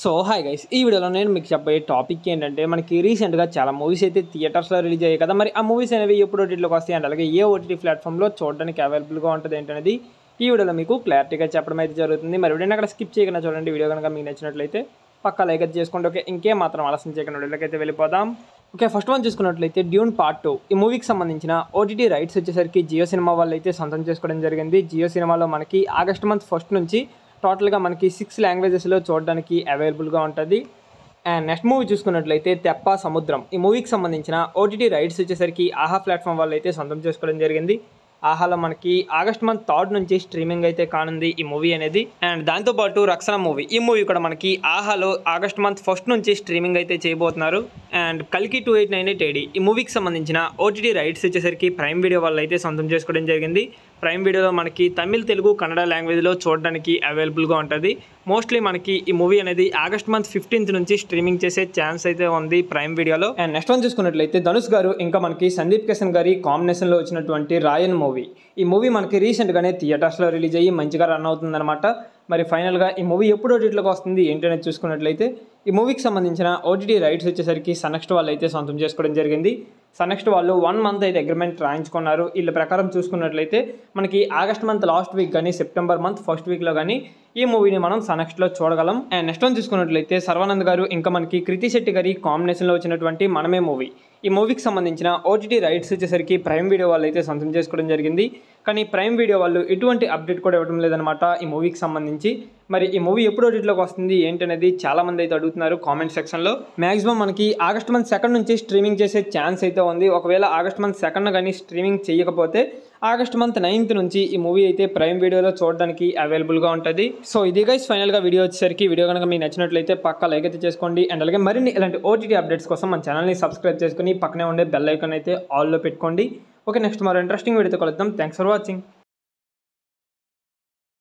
So hi guys ఈ వీడియోలో నేను మీకు చెప్పే టాపిక్ ఏంటంటే మనకి రీసెంట్గా చాలా మూవీస్ అయితే థియేటర్స్లో రిలీజ్ అయ్యాయి కదా. మరి ఆ మూవీస్ అనేవి ఎప్పుడు ఓటీటీలోకి వస్తాయి అండ్ అలాగే ఏ ఓటీటీ ప్లాట్ఫామ్లో చూడడానికి అవైలబుల్గా ఉంటుంది ఏంటనేది ఈ వీడియోలో మీకు క్లారిటీగా చెప్పడం అయితే జరుగుతుంది. మరి వీడియోని అక్కడ స్కిప్ చేయకుండా చూడండి. వీడియో కనుక మీకు నచ్చినట్లయితే పక్కా లైక్ అయితే చేసుకోండి. ఓకే, ఇంకేం మాత్రం ఆలస్యం చేయకుండా వీడియోకి అయితే వెళ్ళిపోదాం. ఓకే, ఫస్ట్ వన్ చూసుకున్నట్లయితే డ్యూన్ పార్ట్ 2 ఈ మూవీకి సంబంధించిన ఓటీటీ రైట్స్ వచ్చేసరికి జియో సినిమా వాళ్ళు అయితే సొంతం చేసుకోవడం జరిగింది. జియో సినిమాలో మనకి ఆగస్ట్ మంత్ ఫస్ట్ నుంచి టోటల్గా మనకి 6 లాంగ్వేజెస్లో చూడడానికి అవైలబుల్గా ఉంటుంది. అండ్ నెక్స్ట్ మూవీ చూసుకున్నట్లయితే తెప్ప సముద్రం ఈ మూవీకి సంబంధించిన ఓటీటీ రైట్స్ వచ్చేసరికి ఆహా ప్లాట్ఫామ్ వాళ్ళు అయితే సొంతం చేసుకోవడం జరిగింది. ఆహాలో మనకి ఆగస్ట్ మంత్ 3 నుంచి స్ట్రీమింగ్ అయితే కానుంది ఈ మూవీ అనేది. అండ్ దాంతోపాటు రక్షణ మూవీ ఈ మూవీ కూడా మనకి ఆహాలో ఆగస్ట్ మంత్ ఫస్ట్ నుంచి స్ట్రీమింగ్ అయితే చేయబోతున్నారు. అండ్ కల్కి 2898 AD ఈ మూవీకి సంబంధించిన ఓటీటీ రైట్స్ వచ్చేసరికి ప్రైమ్ వీడియో వాళ్ళు అయితే సొంతం చేసుకోవడం జరిగింది. ప్రైమ్ వీడియోలో మనకి తమిళ్, తెలుగు, కన్నడ లాంగ్వేజ్లో చూడడానికి అవైలబుల్గా ఉంటుంది. మోస్ట్లీ మనకి ఈ మూవీ అనేది ఆగస్ట్ మంత్ 15th నుంచి స్ట్రీమింగ్ చేసే ఛాన్స్ అయితే ఉంది ప్రైమ్ వీడియోలో. అండ్ నెక్స్ట్ వన్ చూసుకున్నట్లయితే ధనుష్ గారు ఇంకా మనకి సందీప్ కిషన్ గారి కాంబినేషన్లో వచ్చినటువంటి రాయన్ మూవీ ఈ మూవీ మనకి రీసెంట్గానే థియేటర్స్లో రిలీజ్ అయ్యి మంచిగా రన్ అవుతుందన్నమాట. మరి ఫైనల్గా ఈ మూవీ ఎప్పుడు ఓటీటీలోకి వస్తుంది ఏంటనేది చూసుకున్నట్లయితే ఈ మూవీకి సంబంధించిన ఓటీటీ రైట్స్ వచ్చేసరికి సన్నెక్స్ట్ వాళ్ళు అయితే సొంతం చేసుకోవడం జరిగింది. సన్నెక్స్ట్ వాళ్ళు 1 మంత్ అయితే అగ్రిమెంట్ రాయించుకున్నారు. వీళ్ళ ప్రకారం చూసుకున్నట్లయితే మనకి ఆగస్ట్ మంత్ లాస్ట్ వీక్ కానీ సెప్టెంబర్ మంత్ ఫస్ట్ వీక్లో కానీ ఈ మూవీని మనం సన్నెక్స్ట్లో చూడగలం. అండ్ నెక్స్ట్ వన్ చూసుకున్నట్లయితే సర్వానంద్ గారు ఇంకా మనకి కృతి శెట్టి గారి కాంబినేషన్లో వచ్చినటువంటి మనమే మూవీ ఈ మూవీకి సంబంధించిన ఓటీటీ రైట్స్ వచ్చేసరికి ప్రైమ్ వీడియో వాళ్ళు అయితే సొంతం చేసుకోవడం జరిగింది. కానీ ప్రైమ్ వీడియో వాళ్ళు ఎటువంటి అప్డేట్ కూడా ఇవ్వడం లేదనమాట ఈ మూవీకి సంబంధించి. మరి ఈ మూవీ ఎప్పుడు ఓటీటీలోకి వస్తుంది ఏంటనేది చాలామంది అయితే అడుగుతున్నారు కామెంట్ సెక్షన్లో. మ్యాక్సిమం మనకి ఆగస్ట్ మంత్ 2 నుంచి స్ట్రీమింగ్ చేసే ఛాన్స్ అయితే ఉంది. ఒకవేళ ఆగస్ట్ మంత్ 2 కానీ స్ట్రీమింగ్ చేయకపోతే ఆగస్ట్ మంత్ 9th నుంచి ఈ మూవీ అయితే ప్రైమ్ వీడియోలో చూడడానికి అవైలబుల్గా ఉంటుంది. సో ఇది గైస్ ఫైనల్గా వీడియో వచ్చేసరికి వీడియో కనుక మీకు నచ్చినట్లయితే పక్కా లైక్ అయితే చేసుకోండి. అండ్ అలాగే మరిన్ని ఇలాంటి ఓటీటీ అప్డేట్స్ కోసం మన ఛానల్ని సబ్స్క్రైబ్ చేసుకుని పక్కనే ఉండే బెల్ ఐకాన్ అయితే ఆల్లో పెట్టుకోండి. ఓకే, నెక్స్ట్ మరో ఇంట్రెస్టింగ్ వీడియోతో కలుద్దాం. Thanks for watching.